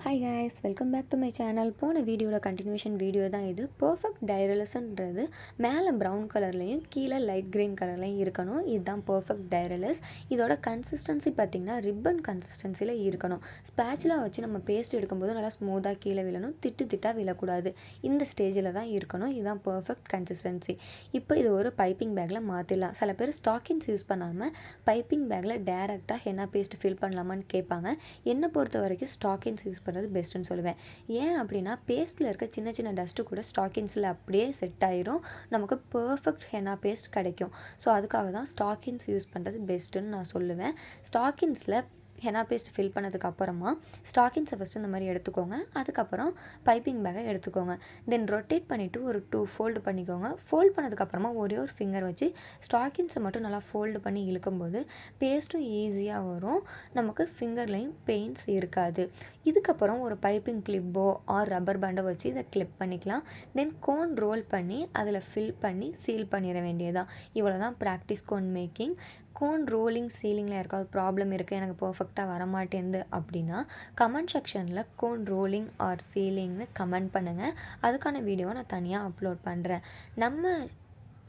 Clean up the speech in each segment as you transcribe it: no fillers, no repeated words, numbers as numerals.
Hi guys, welcome back to my channel. போன வீடியோவில் continuation video தான் இது. பர்ஃபெக்ட் டைரலஸ்ன்றது மேலே ப்ரௌன் கலர்லேயும் கீழே லைட் க்ரீன் கலர்லேயும் இருக்கணும். இதுதான் பர்ஃபெக்ட் டைரலஸ். இதோட கன்சிஸ்டன்சி பார்த்திங்கன்னா ரிப்பன் கன்சிஸ்டன்சியில் இருக்கணும். ஸ்பேச்சுலா வச்சு நம்ம பேஸ்ட் எடுக்கும்போது நல்லா ஸ்மூத்தாக கீழே விழணும், திட்டாக விழக்கூடாது. இந்த ஸ்டேஜில் தான் இருக்கணும். இதுதான் பர்ஃபெக்ட் கன்சிஸ்டன்சி. இப்போ இது ஒரு பைப்பிங் பேக்கில் மாற்றிடலாம். சில பேர் ஸ்டாக்கின்ஸ் யூஸ் பண்ணாமல் பைப்பிங் பேக்கில் டேரெக்டாக ஹென்னா பேஸ்ட் ஃபில் பண்ணலாமான்னு கேட்பாங்க. என்னை பொறுத்த வரைக்கும் ஸ்டாக்கின்ஸ் யூஸ் பண்ணுறது பெஸ்ட்டுன்னு சொல்லுவேன். ஏன் அப்படின்னா பேஸ்ட்டில் இருக்க சின்ன சின்ன டஸ்ட்டு கூட ஸ்டாக்கின்ஸில் அப்படியே செட் ஆயிரும், நமக்கு பர்ஃபெக்ட் ஹென்னா பேஸ்ட் கிடைக்கும். ஸோ அதுக்காக தான் ஸ்டாக்கின்ஸ் யூஸ் பண்ணுறது பெஸ்ட்டுன்னு நான் சொல்லுவேன். ஸ்டாக்கின்ஸில் ஹென்னா பேஸ்ட் ஃபில் பண்ணதுக்கு அப்புறமா ஸ்டாக்கின்ஸை ஃபஸ்ட்டு இந்த மாதிரி எடுத்துக்கோங்க. அதுக்கப்புறம் பைப்பிங் பேக்கை எடுத்துக்கோங்க. தென் ரொட்டேட் பண்ணிவிட்டு ஒரு 2 ஃபோல்டு பண்ணிக்கோங்க. ஃபோல்ட் பண்ணதுக்கப்புறமா ஒரே ஒரு ஃபிங்கர் வச்சு ஸ்டாக்கின்ஸை மட்டும் நல்லா ஃபோல்டு பண்ணி இழுக்கும்போது பேஸ்ட்டும் ஈஸியாக வரும், நமக்கு ஃபிங்கர்லேயும் பெயின்ஸ் இருக்காது. இதுக்கப்புறம் ஒரு பைப்பிங் கிளிப்போ ஆர் ரப்பர் பேண்டோ வச்சு இதை கிளிப் பண்ணிக்கலாம். தென் கோன் ரோல் பண்ணி அதில் ஃபில் பண்ணி சீல் பண்ணிட வேண்டியதான். இவ்வளோ தான் practice cone making. Cone rolling சீலிங்கில் யாருக்காவது ப்ராப்ளம் இருக்குது, எனக்கு பர்ஃபெக்டாக வரமாட்டேங்குது அப்படின்னா கமெண்ட் செக்ஷனில் கோன் ரோலிங் ஆர் சீலிங்னு கமெண்ட் பண்ணுங்கள். அதுக்கான வீடியோவை நான் தனியாக அப்லோட் பண்ணுறேன். நம்ம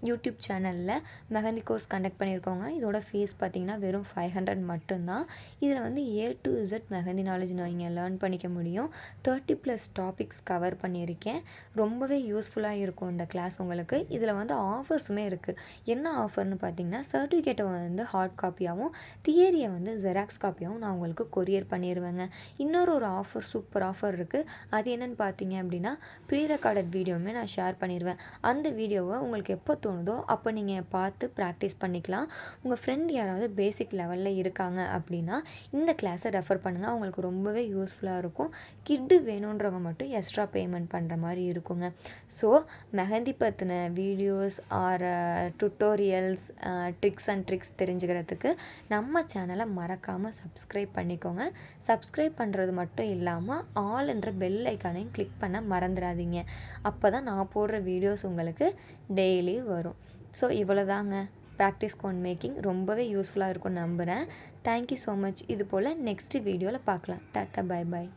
யூடியூப் சேனலில் மெஹந்தி கோர்ஸ் கண்டக்ட் பண்ணியிருக்கோங்க. இதோட ஃபீஸ் பார்த்திங்கன்னா வெறும் 500 மட்டும்தான். இதில் வந்து A to Z mehndi knowledge நீங்கள் லேர்ன் பண்ணிக்க முடியும். 30+ டாபிக்ஸ் கவர் பண்ணியிருக்கேன். ரொம்பவே யூஸ்ஃபுல்லாக இருக்கும் இந்த கிளாஸ் உங்களுக்கு. இதில் வந்து ஆஃபர்ஸுமே இருக்குது. என்ன ஆஃபர்னு பார்த்திங்கன்னா சர்டிஃபிகேட்டை வந்து ஹார்ட் காப்பியாகவும் தியரியை வந்து ஜெராக்ஸ் காப்பியாகவும் நான் உங்களுக்கு கொரியர் பண்ணிடுவேங்க. இன்னொரு ஆஃபர், சூப்பர் ஆஃபர் இருக்குது. அது என்னென்னு பார்த்தீங்க அப்படின்னா ப்ரீ ரெக்கார்டட் வீடியோவுமே நான் ஷேர் பண்ணிடுவேன். அந்த வீடியோவை உங்களுக்கு எப்போ தோணுதோ அப்போ நீங்கள் பார்த்து ப்ராக்டிஸ் பண்ணிக்கலாம். உங்கள் ஃப்ரெண்ட் யாராவது பேசிக் லெவலில் இருக்காங்க அப்படின்னா இந்த கிளாஸை ரெஃபர் பண்ணுங்கள். அவங்களுக்கு ரொம்பவே யூஸ்ஃபுல்லாக இருக்கும். கிட்டு வேணுன்றவங்க மட்டும் எக்ஸ்ட்ரா பேமெண்ட் பண்ணுற மாதிரி இருக்குங்க. ஸோ மெஹந்தி பற்றின videos or tutorials, tricks and tricks தெரிஞ்சுக்கிறதுக்கு நம்ம சேனலை மறக்காமல் சப்ஸ்கிரைப் பண்ணிக்கோங்க. சப்ஸ்கிரைப் பண்ணுறது மட்டும் இல்லாமல் ஆல் என்ற பெல் ஐக்கானையும் கிளிக் பண்ண மறந்துடாதீங்க. அப்போ தான் நான் போடுற வீடியோஸ் உங்களுக்கு டெய்லி வரும். ஸோ இவ்வளோதாங்க. ப்ராக்டிஸ் கோன் மேக்கிங் ரொம்பவே யூஸ்ஃபுல்லாக இருக்கும்னு நம்புகிறேன். Thank you so much. இது போல் நெக்ஸ்ட் வீடியோவில் பார்க்கலாம். Tata, bye bye.